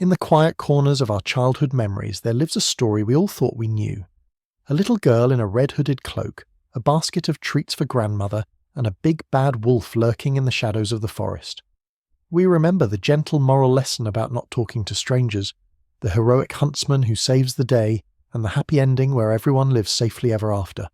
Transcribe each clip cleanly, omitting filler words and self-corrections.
In the quiet corners of our childhood memories there lives a story we all thought we knew. A little girl in a red-hooded cloak, a basket of treats for grandmother, and a big bad wolf lurking in the shadows of the forest. We remember the gentle moral lesson about not talking to strangers, the heroic huntsman who saves the day, and the happy ending where everyone lives safely ever after.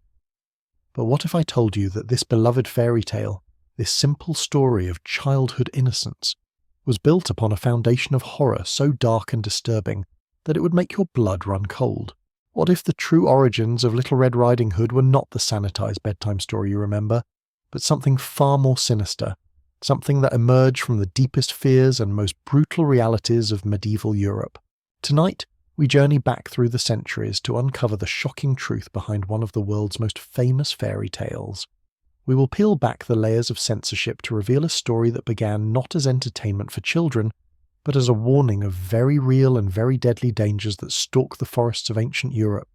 But what if I told you that this beloved fairy tale, this simple story of childhood innocence, was built upon a foundation of horror so dark and disturbing that it would make your blood run cold? What if the true origins of Little Red Riding Hood were not the sanitized bedtime story you remember, but something far more sinister, something that emerged from the deepest fears and most brutal realities of medieval Europe? Tonight, we journey back through the centuries to uncover the shocking truth behind one of the world's most famous fairy tales. We will peel back the layers of censorship to reveal a story that began not as entertainment for children, but as a warning of very real and very deadly dangers that stalk the forests of ancient Europe.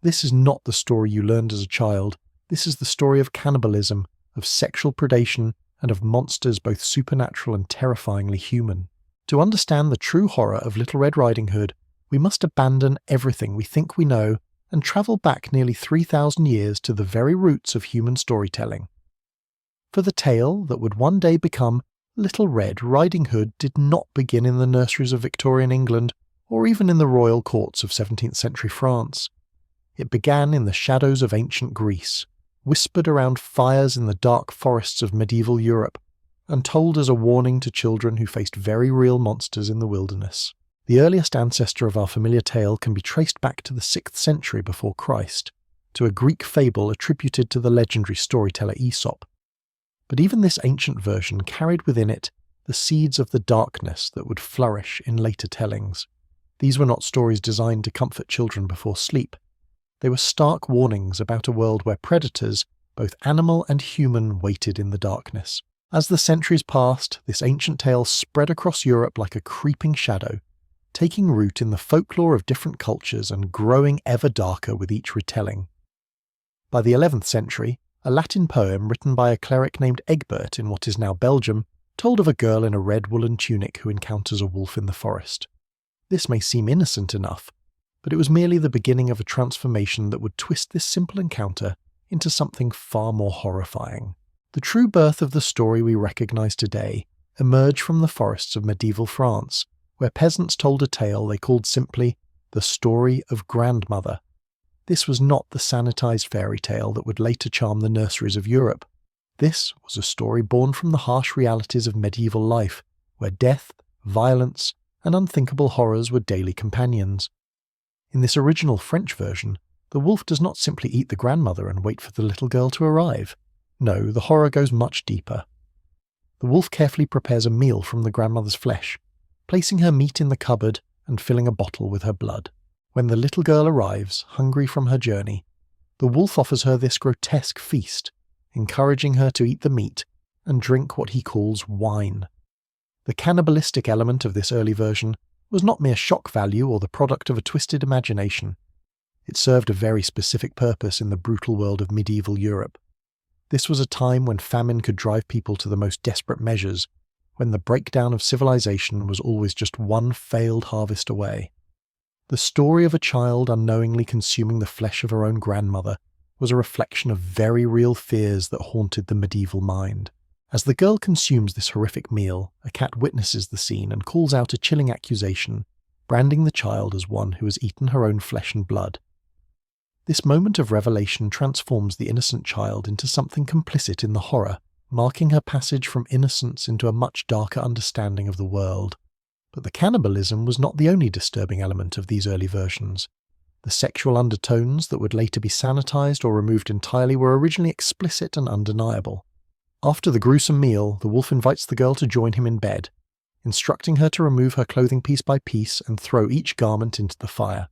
This is not the story you learned as a child. This is the story of cannibalism, of sexual predation, and of monsters both supernatural and terrifyingly human. To understand the true horror of Little Red Riding Hood, we must abandon everything we think we know and travel back nearly 3,000 years to the very roots of human storytelling. For the tale that would one day become Little Red Riding Hood did not begin in the nurseries of Victorian England or even in the royal courts of 17th century France. It began in the shadows of ancient Greece, whispered around fires in the dark forests of medieval Europe, and told as a warning to children who faced very real monsters in the wilderness. The earliest ancestor of our familiar tale can be traced back to the 6th century before Christ, to a Greek fable attributed to the legendary storyteller Aesop. But even this ancient version carried within it the seeds of the darkness that would flourish in later tellings. These were not stories designed to comfort children before sleep. They were stark warnings about a world where predators, both animal and human, waited in the darkness. As the centuries passed, this ancient tale spread across Europe like a creeping shadow, taking root in the folklore of different cultures and growing ever darker with each retelling. By the 11th century, a Latin poem written by a cleric named Egbert in what is now Belgium told of a girl in a red woolen tunic who encounters a wolf in the forest. This may seem innocent enough, but it was merely the beginning of a transformation that would twist this simple encounter into something far more horrifying. The true birth of the story we recognise today emerged from the forests of medieval France, where peasants told a tale they called simply the story of grandmother. This was not the sanitized fairy tale that would later charm the nurseries of Europe. This was a story born from the harsh realities of medieval life, where death, violence, and unthinkable horrors were daily companions. In this original French version, the wolf does not simply eat the grandmother and wait for the little girl to arrive. No, the horror goes much deeper. The wolf carefully prepares a meal from the grandmother's flesh, placing her meat in the cupboard and filling a bottle with her blood. When the little girl arrives, hungry from her journey, the wolf offers her this grotesque feast, encouraging her to eat the meat and drink what he calls wine. The cannibalistic element of this early version was not mere shock value or the product of a twisted imagination. It served a very specific purpose in the brutal world of medieval Europe. This was a time when famine could drive people to the most desperate measures, when the breakdown of civilization was always just one failed harvest away. The story of a child unknowingly consuming the flesh of her own grandmother was a reflection of very real fears that haunted the medieval mind. As the girl consumes this horrific meal, a cat witnesses the scene and calls out a chilling accusation, branding the child as one who has eaten her own flesh and blood. This moment of revelation transforms the innocent child into something complicit in the horror, marking her passage from innocence into a much darker understanding of the world. But the cannibalism was not the only disturbing element of these early versions. The sexual undertones that would later be sanitized or removed entirely were originally explicit and undeniable. After the gruesome meal, the wolf invites the girl to join him in bed, instructing her to remove her clothing piece by piece and throw each garment into the fire.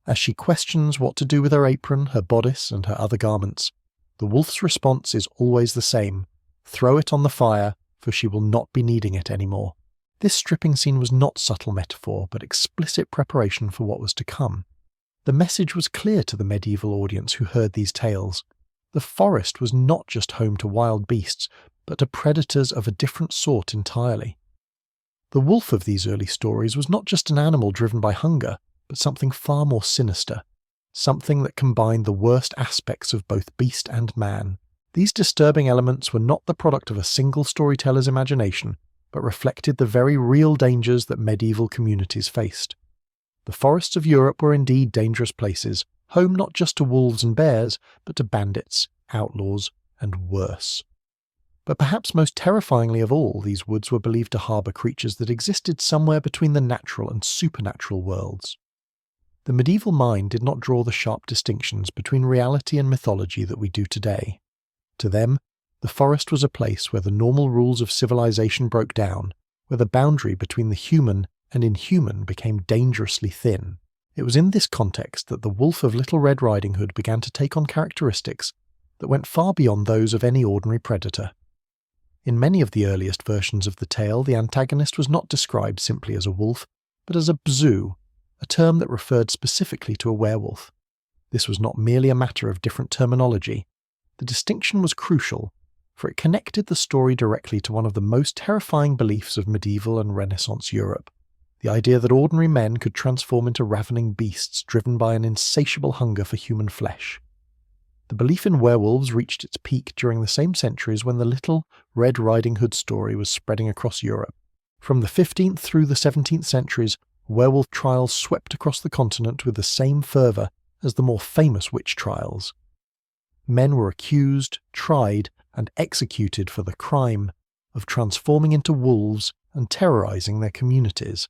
As she questions what to do with her apron, her bodice, and her other garments, the wolf's response is always the same: throw it on the fire, for she will not be needing it anymore. This stripping scene was not subtle metaphor, but explicit preparation for what was to come. The message was clear to the medieval audience who heard these tales. The forest was not just home to wild beasts, but to predators of a different sort entirely. The wolf of these early stories was not just an animal driven by hunger, but something far more sinister, something that combined the worst aspects of both beast and man. These disturbing elements were not the product of a single storyteller's imagination, but reflected the very real dangers that medieval communities faced. The forests of Europe were indeed dangerous places, home not just to wolves and bears, but to bandits, outlaws, and worse. But perhaps most terrifyingly of all, these woods were believed to harbour creatures that existed somewhere between the natural and supernatural worlds. The medieval mind did not draw the sharp distinctions between reality and mythology that we do today. To them, the forest was a place where the normal rules of civilization broke down, where the boundary between the human and inhuman became dangerously thin. It was in this context that the wolf of Little Red Riding Hood began to take on characteristics that went far beyond those of any ordinary predator. In many of the earliest versions of the tale, the antagonist was not described simply as a wolf, but as a bzu, a term that referred specifically to a werewolf. This was not merely a matter of different terminology. The distinction was crucial, for it connected the story directly to one of the most terrifying beliefs of medieval and Renaissance Europe, the idea that ordinary men could transform into ravening beasts driven by an insatiable hunger for human flesh. The belief in werewolves reached its peak during the same centuries when the Little Red Riding Hood story was spreading across Europe. From the 15th through the 17th centuries, werewolf trials swept across the continent with the same fervour as the more famous witch trials. Men were accused, tried, and executed for the crime of transforming into wolves and terrorising their communities.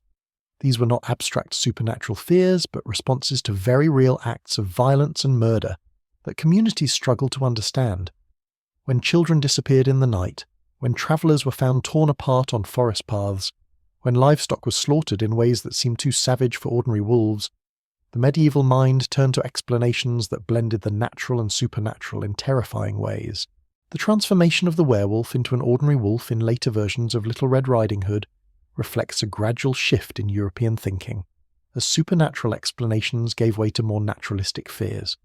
These were not abstract supernatural fears, but responses to very real acts of violence and murder that communities struggled to understand. When children disappeared in the night, when travellers were found torn apart on forest paths, when livestock was slaughtered in ways that seemed too savage for ordinary wolves, the medieval mind turned to explanations that blended the natural and supernatural in terrifying ways. The transformation of the werewolf into an ordinary wolf in later versions of Little Red Riding Hood reflects a gradual shift in European thinking, as supernatural explanations gave way to more naturalistic fears.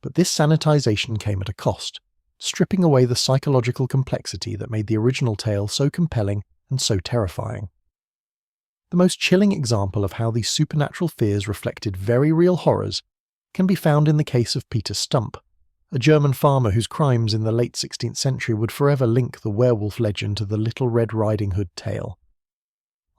But this sanitization came at a cost, stripping away the psychological complexity that made the original tale so compelling and so terrifying. The most chilling example of how these supernatural fears reflected very real horrors can be found in the case of Peter Stump, a German farmer whose crimes in the late 16th century would forever link the werewolf legend to the Little Red Riding Hood tale.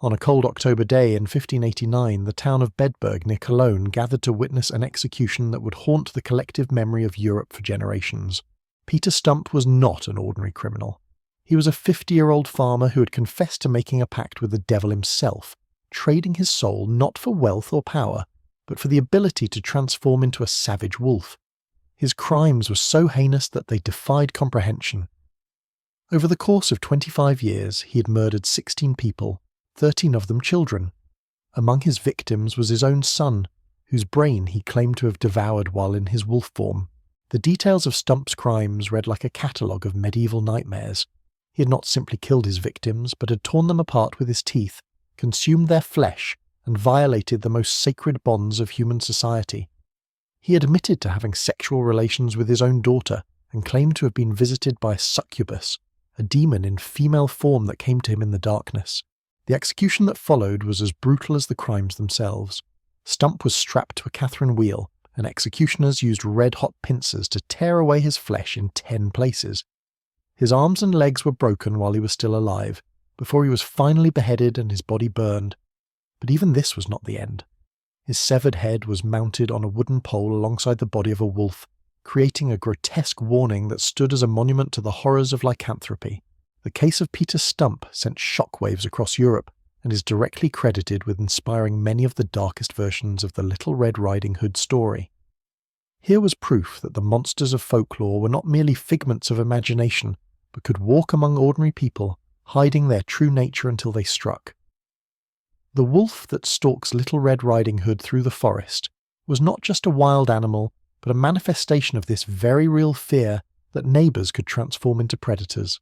On a cold October day in 1589, the town of Bedburg near Cologne gathered to witness an execution that would haunt the collective memory of Europe for generations. Peter Stump was not an ordinary criminal. He was a 50-year-old farmer who had confessed to making a pact with the devil himself, trading his soul not for wealth or power, but for the ability to transform into a savage wolf. His crimes were so heinous that they defied comprehension. Over the course of 25 years, he had murdered 16 people, 13 of them children. Among his victims was his own son, whose brain he claimed to have devoured while in his wolf form. The details of Stump's crimes read like a catalogue of medieval nightmares. He had not simply killed his victims, but had torn them apart with his teeth, consumed their flesh, and violated the most sacred bonds of human society. He admitted to having sexual relations with his own daughter, and claimed to have been visited by a succubus, a demon in female form that came to him in the darkness. The execution that followed was as brutal as the crimes themselves. Stump was strapped to a Catherine wheel, and executioners used red-hot pincers to tear away his flesh in 10 places. His arms and legs were broken while he was still alive, before he was finally beheaded and his body burned. But even this was not the end. His severed head was mounted on a wooden pole alongside the body of a wolf, creating a grotesque warning that stood as a monument to the horrors of lycanthropy. The case of Peter Stump sent shockwaves across Europe and is directly credited with inspiring many of the darkest versions of the Little Red Riding Hood story. Here was proof that the monsters of folklore were not merely figments of imagination, but could walk among ordinary people, hiding their true nature until they struck. The wolf that stalks Little Red Riding Hood through the forest was not just a wild animal, but a manifestation of this very real fear that neighbours could transform into predators.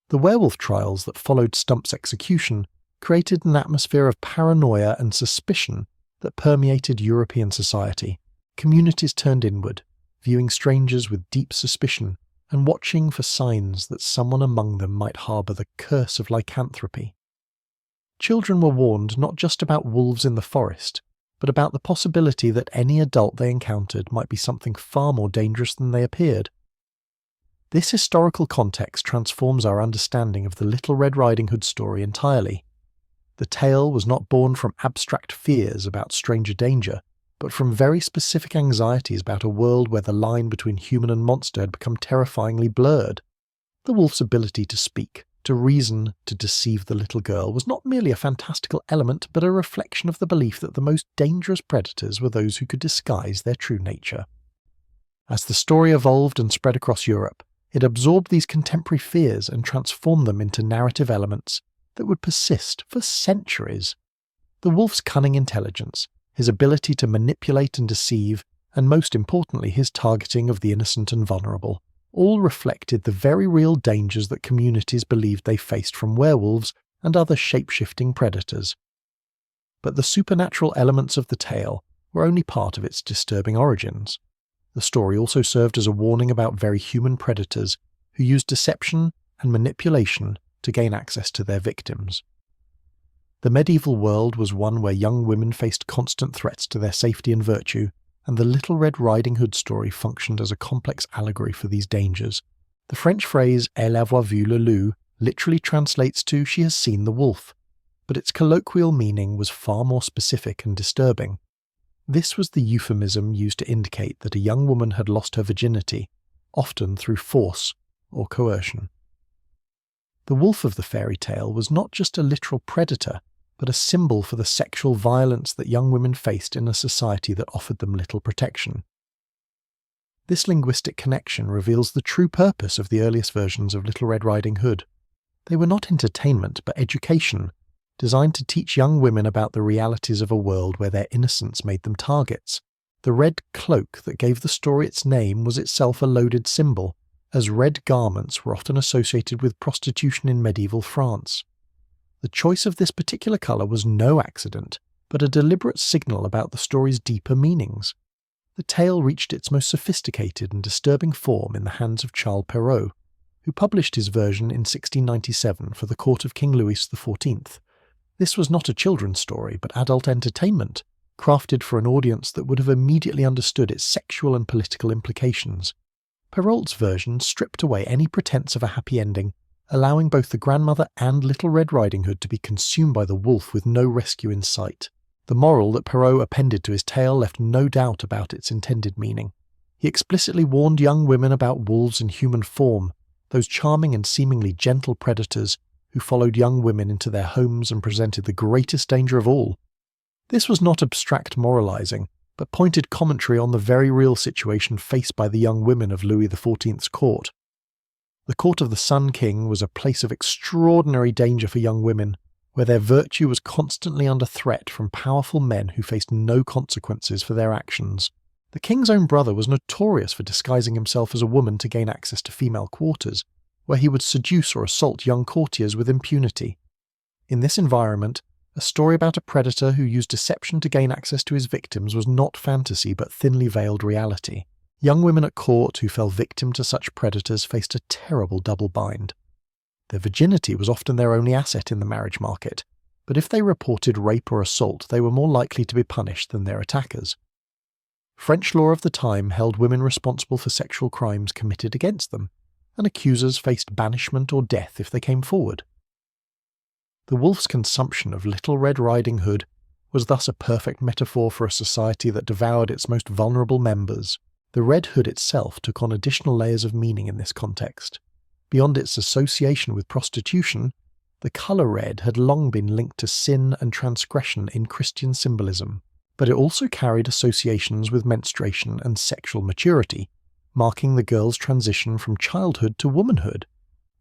The werewolf trials that followed Stump's execution created an atmosphere of paranoia and suspicion that permeated European society. Communities turned inward, viewing strangers with deep suspicion and watching for signs that someone among them might harbour the curse of lycanthropy. children were warned not just about wolves in the forest, but about the possibility that any adult they encountered might be something far more dangerous than they appeared. This historical context transforms our understanding of the Little Red Riding Hood story entirely. The tale was not born from abstract fears about stranger danger, but from very specific anxieties about a world where the line between human and monster had become terrifyingly blurred. The wolf's ability to speak, to reason, to deceive the little girl was not merely a fantastical element, but a reflection of the belief that the most dangerous predators were those who could disguise their true nature. As the story evolved and spread across Europe, it absorbed these contemporary fears and transformed them into narrative elements that would persist for centuries. The wolf's cunning intelligence, his ability to manipulate and deceive, and most importantly his targeting of the innocent and vulnerable, all reflected the very real dangers that communities believed they faced from werewolves and other shape-shifting predators. But the supernatural elements of the tale were only part of its disturbing origins. The story also served as a warning about very human predators who used deception and manipulation to gain access to their victims. The medieval world was one where young women faced constant threats to their safety and virtue, and the Little Red Riding Hood story functioned as a complex allegory for these dangers. The French phrase "Elle a vu le loup" literally translates to "she has seen the wolf," but its colloquial meaning was far more specific and disturbing. This was the euphemism used to indicate that a young woman had lost her virginity, often through force or coercion. The wolf of the fairy tale was not just a literal predator, but a symbol for the sexual violence that young women faced in a society that offered them little protection. This linguistic connection reveals the true purpose of the earliest versions of Little Red Riding Hood. They were not entertainment, but education, designed to teach young women about the realities of a world where their innocence made them targets. The red cloak that gave the story its name was itself a loaded symbol, as red garments were often associated with prostitution in medieval France. The choice of this particular colour was no accident, but a deliberate signal about the story's deeper meanings. The tale reached its most sophisticated and disturbing form in the hands of Charles Perrault, who published his version in 1697 for the court of King Louis XIV. This was not a children's story, but adult entertainment, crafted for an audience that would have immediately understood its sexual and political implications. Perrault's version stripped away any pretense of a happy ending, allowing both the grandmother and Little Red Riding Hood to be consumed by the wolf with no rescue in sight. The moral that Perrault appended to his tale left no doubt about its intended meaning. He explicitly warned young women about wolves in human form, those charming and seemingly gentle predators who followed young women into their homes and presented the greatest danger of all. This was not abstract moralizing, but pointed commentary on the very real situation faced by the young women of Louis XIV's court. The court of the Sun King was a place of extraordinary danger for young women, where their virtue was constantly under threat from powerful men who faced no consequences for their actions. The king's own brother was notorious for disguising himself as a woman to gain access to female quarters, where he would seduce or assault young courtiers with impunity. In this environment, a story about a predator who used deception to gain access to his victims was not fantasy but thinly veiled reality. Young women at court who fell victim to such predators faced a terrible double bind. Their virginity was often their only asset in the marriage market, but if they reported rape or assault, they were more likely to be punished than their attackers. French law of the time held women responsible for sexual crimes committed against them, and accusers faced banishment or death if they came forward. The wolf's consumption of Little Red Riding Hood was thus a perfect metaphor for a society that devoured its most vulnerable members. The red hood itself took on additional layers of meaning in this context. Beyond its association with prostitution, the colour red had long been linked to sin and transgression in Christian symbolism, but it also carried associations with menstruation and sexual maturity, marking the girl's transition from childhood to womanhood.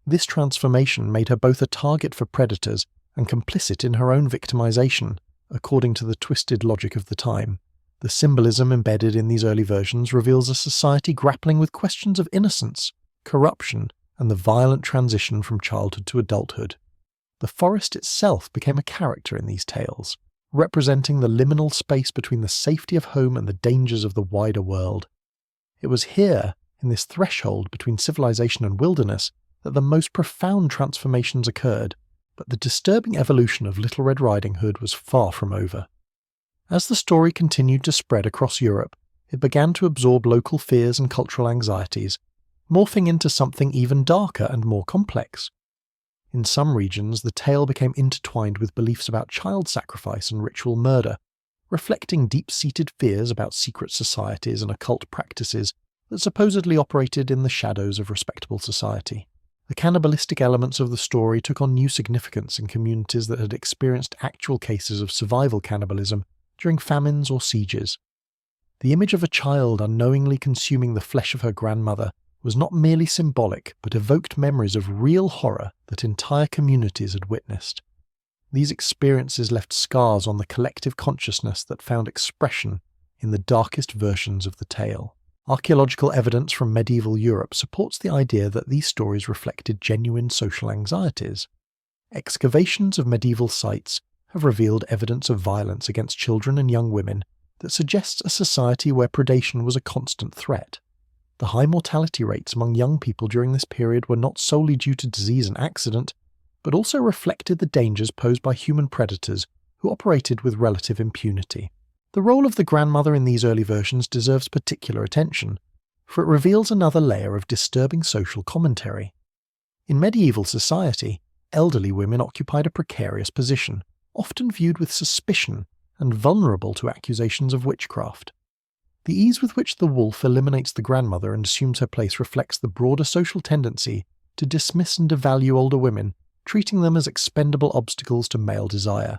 This transformation made her both a target for predators and complicit in her own victimization, according to the twisted logic of the time. The symbolism embedded in these early versions reveals a society grappling with questions of innocence, corruption, and the violent transition from childhood to adulthood. The forest itself became a character in these tales, representing the liminal space between the safety of home and the dangers of the wider world. It was here, in this threshold between civilization and wilderness, that the most profound transformations occurred, But the disturbing evolution of Little Red Riding Hood was far from over. As the story continued to spread across Europe, it began to absorb local fears and cultural anxieties, morphing into something even darker and more complex. In some regions, the tale became intertwined with beliefs about child sacrifice and ritual murder, reflecting deep-seated fears about secret societies and occult practices that supposedly operated in the shadows of respectable society. The cannibalistic elements of the story took on new significance in communities that had experienced actual cases of survival cannibalism during famines or sieges. The image of a child unknowingly consuming the flesh of her grandmother was not merely symbolic, but evoked memories of real horror that entire communities had witnessed. These experiences left scars on the collective consciousness that found expression in the darkest versions of the tale. Archaeological evidence from medieval Europe supports the idea that these stories reflected genuine social anxieties. Excavations of medieval sites have revealed evidence of violence against children and young women that suggests a society where predation was a constant threat. The high mortality rates among young people during this period were not solely due to disease and accident, but also reflected the dangers posed by human predators who operated with relative impunity. The role of the grandmother in these early versions deserves particular attention, for it reveals another layer of disturbing social commentary. In medieval society, elderly women occupied a precarious position, often viewed with suspicion and vulnerable to accusations of witchcraft. The ease with which the wolf eliminates the grandmother and assumes her place reflects the broader social tendency to dismiss and devalue older women, treating them as expendable obstacles to male desire.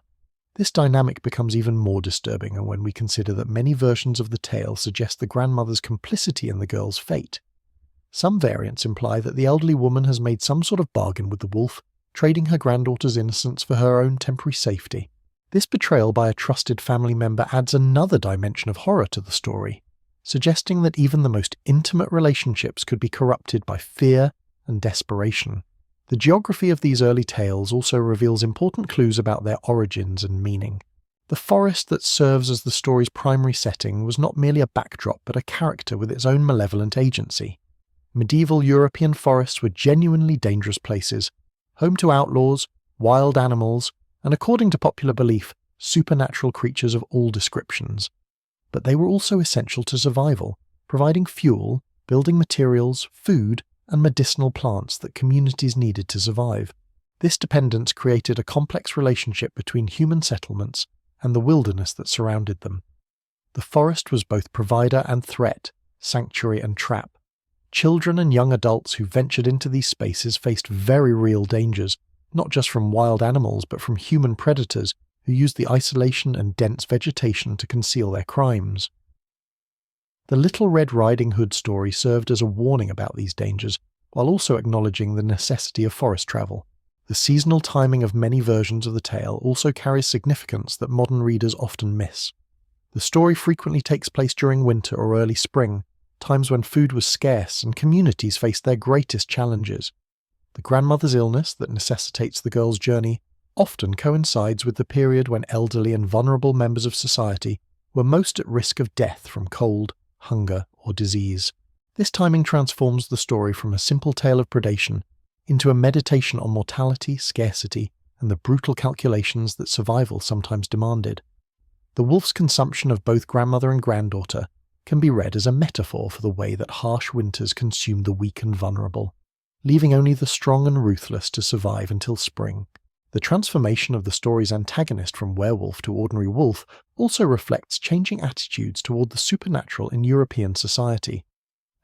This dynamic becomes even more disturbing when we consider that many versions of the tale suggest the grandmother's complicity in the girl's fate. Some variants imply that the elderly woman has made some sort of bargain with the wolf, trading her granddaughter's innocence for her own temporary safety. This betrayal by a trusted family member adds another dimension of horror to the story, suggesting that even the most intimate relationships could be corrupted by fear and desperation. The geography of these early tales also reveals important clues about their origins and meaning. The forest that serves as the story's primary setting was not merely a backdrop but a character with its own malevolent agency. Medieval European forests were genuinely dangerous places, home to outlaws, wild animals, and according to popular belief, supernatural creatures of all descriptions. But they were also essential to survival, providing fuel, building materials, food, and medicinal plants that communities needed to survive. This dependence created a complex relationship between human settlements and the wilderness that surrounded them. The forest was both provider and threat, sanctuary and trap. Children and young adults who ventured into these spaces faced very real dangers, not just from wild animals but from human predators who used the isolation and dense vegetation to conceal their crimes. The Little Red Riding Hood story served as a warning about these dangers, while also acknowledging the necessity of forest travel. The seasonal timing of many versions of the tale also carries significance that modern readers often miss. The story frequently takes place during winter or early spring, times when food was scarce and communities faced their greatest challenges. The grandmother's illness that necessitates the girl's journey often coincides with the period when elderly and vulnerable members of society were most at risk of death from cold, hunger, or disease. This timing transforms the story from a simple tale of predation into a meditation on mortality, scarcity, and the brutal calculations that survival sometimes demanded. The wolf's consumption of both grandmother and granddaughter can be read as a metaphor for the way that harsh winters consume the weak and vulnerable, leaving only the strong and ruthless to survive until spring. The transformation of the story's antagonist from werewolf to ordinary wolf also reflects changing attitudes toward the supernatural in European society.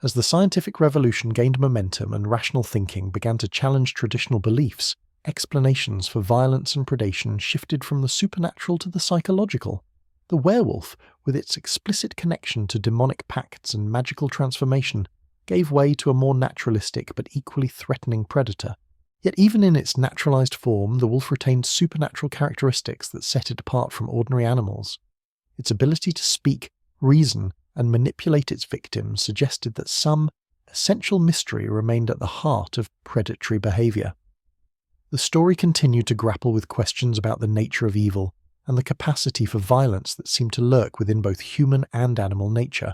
As the scientific revolution gained momentum and rational thinking began to challenge traditional beliefs, explanations for violence and predation shifted from the supernatural to the psychological. The werewolf, with its explicit connection to demonic pacts and magical transformation, gave way to a more naturalistic but equally threatening predator. Yet even in its naturalized form, the wolf retained supernatural characteristics that set it apart from ordinary animals. Its ability to speak, reason, and manipulate its victims suggested that some essential mystery remained at the heart of predatory behavior. The story continued to grapple with questions about the nature of evil and the capacity for violence that seemed to lurk within both human and animal nature.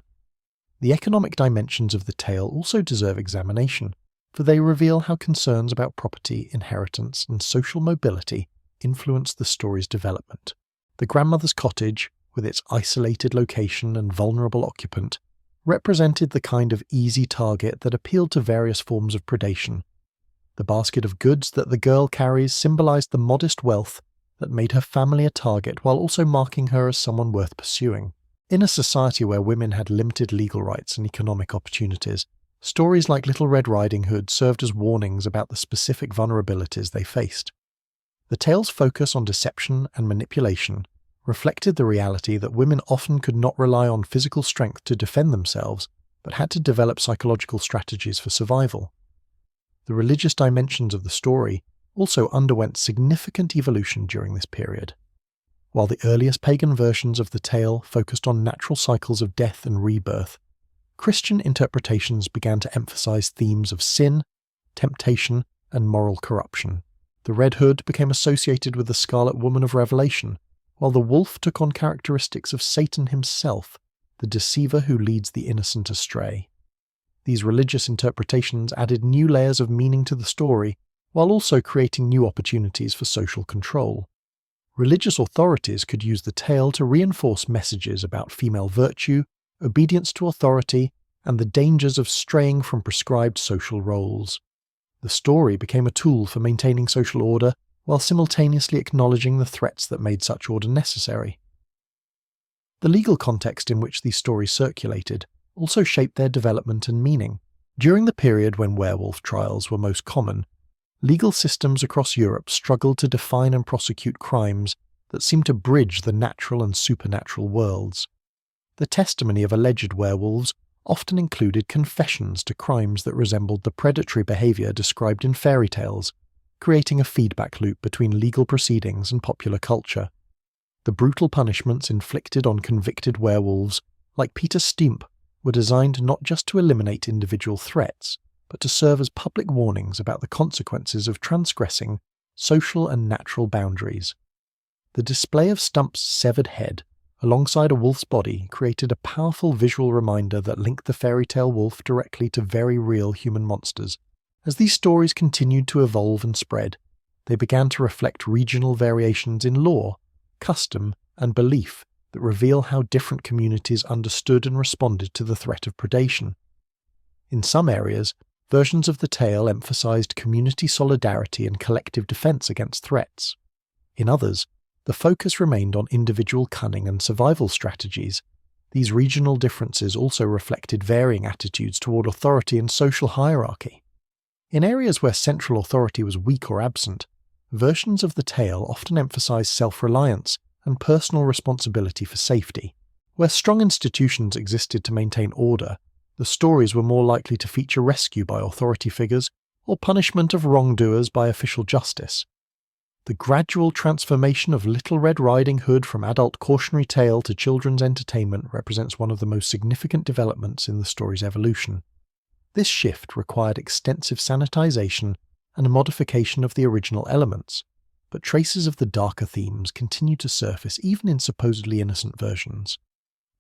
The economic dimensions of the tale also deserve examination. for they reveal how concerns about property, inheritance, and social mobility influenced the story's development. The grandmother's cottage, with its isolated location and vulnerable occupant, represented the kind of easy target that appealed to various forms of predation. The basket of goods that the girl carries symbolized the modest wealth that made her family a target while also marking her as someone worth pursuing. In a society where women had limited legal rights and economic opportunities, stories like Little Red Riding Hood served as warnings about the specific vulnerabilities they faced. The tale's focus on deception and manipulation reflected the reality that women often could not rely on physical strength to defend themselves, but had to develop psychological strategies for survival. The religious dimensions of the story also underwent significant evolution during this period. While the earliest pagan versions of the tale focused on natural cycles of death and rebirth, Christian interpretations began to emphasize themes of sin, temptation, and moral corruption. The Red Hood became associated with the Scarlet Woman of Revelation, while the wolf took on characteristics of Satan himself, the deceiver who leads the innocent astray. These religious interpretations added new layers of meaning to the story, while also creating new opportunities for social control. Religious authorities could use the tale to reinforce messages about female virtue, obedience to authority, and the dangers of straying from prescribed social roles. The story became a tool for maintaining social order while simultaneously acknowledging the threats that made such order necessary. The legal context in which these stories circulated also shaped their development and meaning. During the period when werewolf trials were most common, legal systems across Europe struggled to define and prosecute crimes that seemed to bridge the natural and supernatural worlds. The testimony of alleged werewolves often included confessions to crimes that resembled the predatory behavior described in fairy tales, creating a feedback loop between legal proceedings and popular culture. The brutal punishments inflicted on convicted werewolves, like Peter Stimp, were designed not just to eliminate individual threats, but to serve as public warnings about the consequences of transgressing social and natural boundaries. The display of Stump's severed head, alongside a wolf's body, created a powerful visual reminder that linked the fairy tale wolf directly to very real human monsters. As these stories continued to evolve and spread, they began to reflect regional variations in law, custom, and belief that reveal how different communities understood and responded to the threat of predation. In some areas, versions of the tale emphasized community solidarity and collective defense against threats. In others, the focus remained on individual cunning and survival strategies. These regional differences also reflected varying attitudes toward authority and social hierarchy. In areas where central authority was weak or absent, versions of the tale often emphasized self-reliance and personal responsibility for safety. Where strong institutions existed to maintain order, the stories were more likely to feature rescue by authority figures or punishment of wrongdoers by official justice. The gradual transformation of Little Red Riding Hood from adult cautionary tale to children's entertainment represents one of the most significant developments in the story's evolution. This shift required extensive sanitization and a modification of the original elements, but traces of the darker themes continue to surface even in supposedly innocent versions.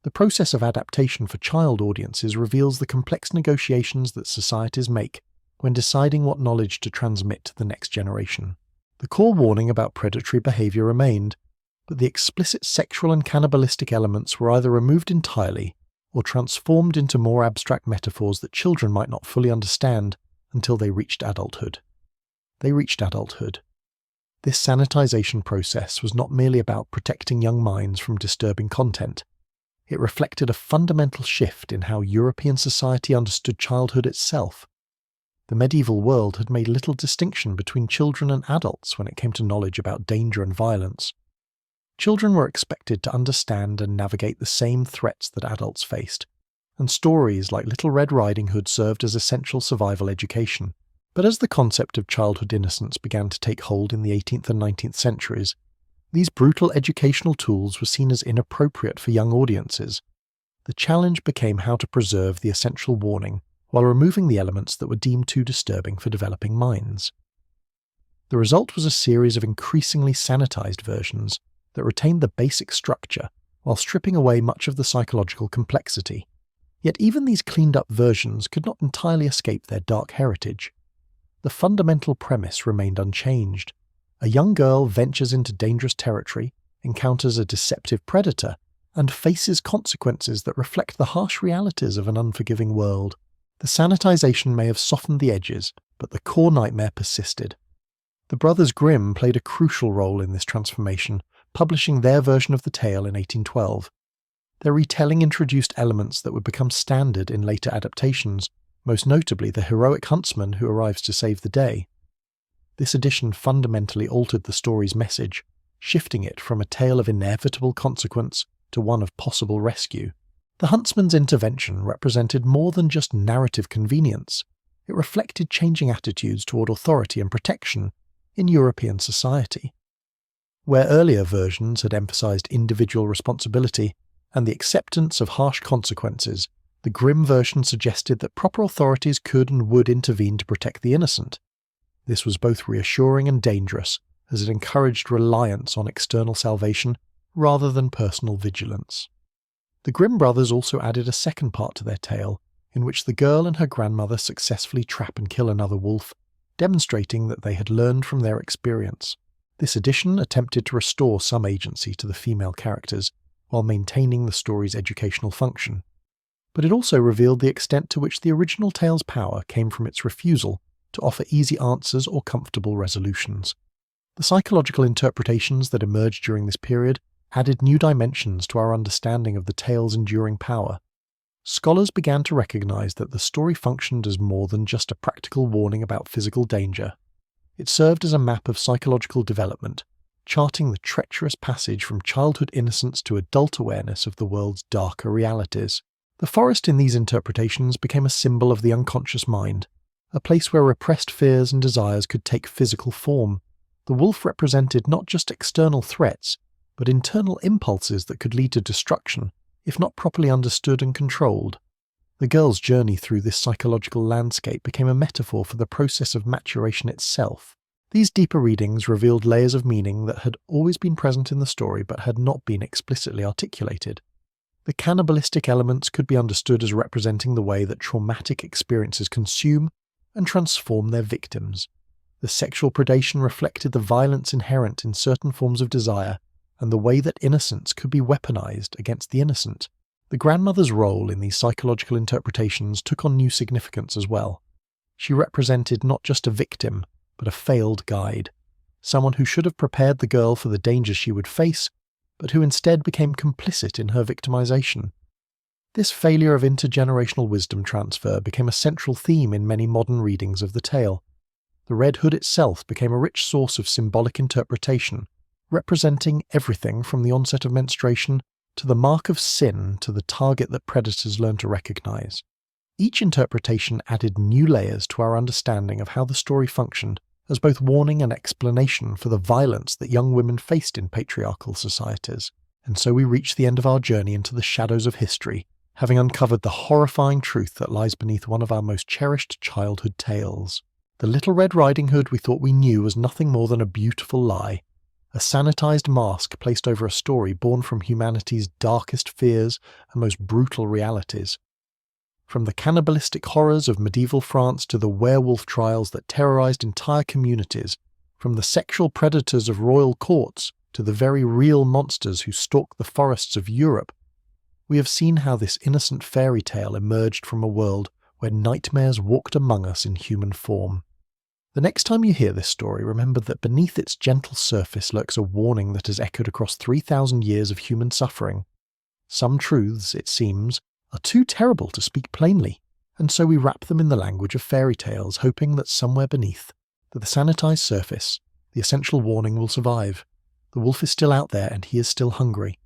The process of adaptation for child audiences reveals the complex negotiations that societies make when deciding what knowledge to transmit to the next generation. The core warning about predatory behavior remained, but the explicit sexual and cannibalistic elements were either removed entirely or transformed into more abstract metaphors that children might not fully understand until they reached adulthood. This sanitization process was not merely about protecting young minds from disturbing content. It reflected a fundamental shift in how European society understood childhood itself. The medieval world had made little distinction between children and adults when it came to knowledge about danger and violence. Children were expected to understand and navigate the same threats that adults faced, and stories like Little Red Riding Hood served as essential survival education. But as the concept of childhood innocence began to take hold in the 18th and 19th centuries, these brutal educational tools were seen as inappropriate for young audiences. The challenge became how to preserve the essential warning while removing the elements that were deemed too disturbing for developing minds. The result was a series of increasingly sanitized versions that retained the basic structure while stripping away much of the psychological complexity. Yet even these cleaned-up versions could not entirely escape their dark heritage. the fundamental premise remained unchanged. A young girl ventures into dangerous territory, encounters a deceptive predator, and faces consequences that reflect the harsh realities of an unforgiving world. The sanitization may have softened the edges, but the core nightmare persisted. The Brothers Grimm played a crucial role in this transformation, publishing their version of the tale in 1812. Their retelling introduced elements that would become standard in later adaptations, most notably the heroic huntsman who arrives to save the day. This edition fundamentally altered the story's message, shifting it from a tale of inevitable consequence to one of possible rescue. The huntsman's intervention represented more than just narrative convenience. It reflected changing attitudes toward authority and protection in European society. Where earlier versions had emphasized individual responsibility and the acceptance of harsh consequences, the Grimm version suggested that proper authorities could and would intervene to protect the innocent. This was both reassuring and dangerous, as it encouraged reliance on external salvation rather than personal vigilance. The Grimm brothers also added a second part to their tale, in which the girl and her grandmother successfully trap and kill another wolf, demonstrating that they had learned from their experience. This edition attempted to restore some agency to the female characters, while maintaining the story's educational function. But it also revealed the extent to which the original tale's power came from its refusal to offer easy answers or comfortable resolutions. The psychological interpretations that emerged during this period added new dimensions to our understanding of the tale's enduring power. Scholars began to recognize that the story functioned as more than just a practical warning about physical danger. It served as a map of psychological development, charting the treacherous passage from childhood innocence to adult awareness of the world's darker realities. The forest in these interpretations became a symbol of the unconscious mind, a place where repressed fears and desires could take physical form. The wolf represented not just external threats, but internal impulses that could lead to destruction, if not properly understood and controlled. The girl's journey through this psychological landscape became a metaphor for the process of maturation itself. These deeper readings revealed layers of meaning that had always been present in the story but had not been explicitly articulated. The cannibalistic elements could be understood as representing the way that traumatic experiences consume and transform their victims. The sexual predation reflected the violence inherent in certain forms of desire and the way that innocence could be weaponized against the innocent. The grandmother's role in these psychological interpretations took on new significance as well. She represented not just a victim, but a failed guide, someone who should have prepared the girl for the dangers she would face, but who instead became complicit in her victimization. This failure of intergenerational wisdom transfer became a central theme in many modern readings of the tale. The Red Hood itself became a rich source of symbolic interpretation, representing everything from the onset of menstruation to the mark of sin to the target that predators learn to recognize. Each interpretation added new layers to our understanding of how the story functioned as both warning and explanation for the violence that young women faced in patriarchal societies. And so we reach the end of our journey into the shadows of history, having uncovered the horrifying truth that lies beneath one of our most cherished childhood tales. The Little Red Riding Hood we thought we knew was nothing more than a beautiful lie, a sanitized mask placed over a story born from humanity's darkest fears and most brutal realities. From the cannibalistic horrors of medieval France to the werewolf trials that terrorized entire communities, from the sexual predators of royal courts to the very real monsters who stalk the forests of Europe, we have seen how this innocent fairy tale emerged from a world where nightmares walked among us in human form. The next time you hear this story, remember that beneath its gentle surface lurks a warning that has echoed across 3,000 years of human suffering. Some truths, it seems, are too terrible to speak plainly, and so we wrap them in the language of fairy tales, hoping that somewhere beneath, the sanitized surface, the essential warning will survive. The wolf is still out there and he is still hungry,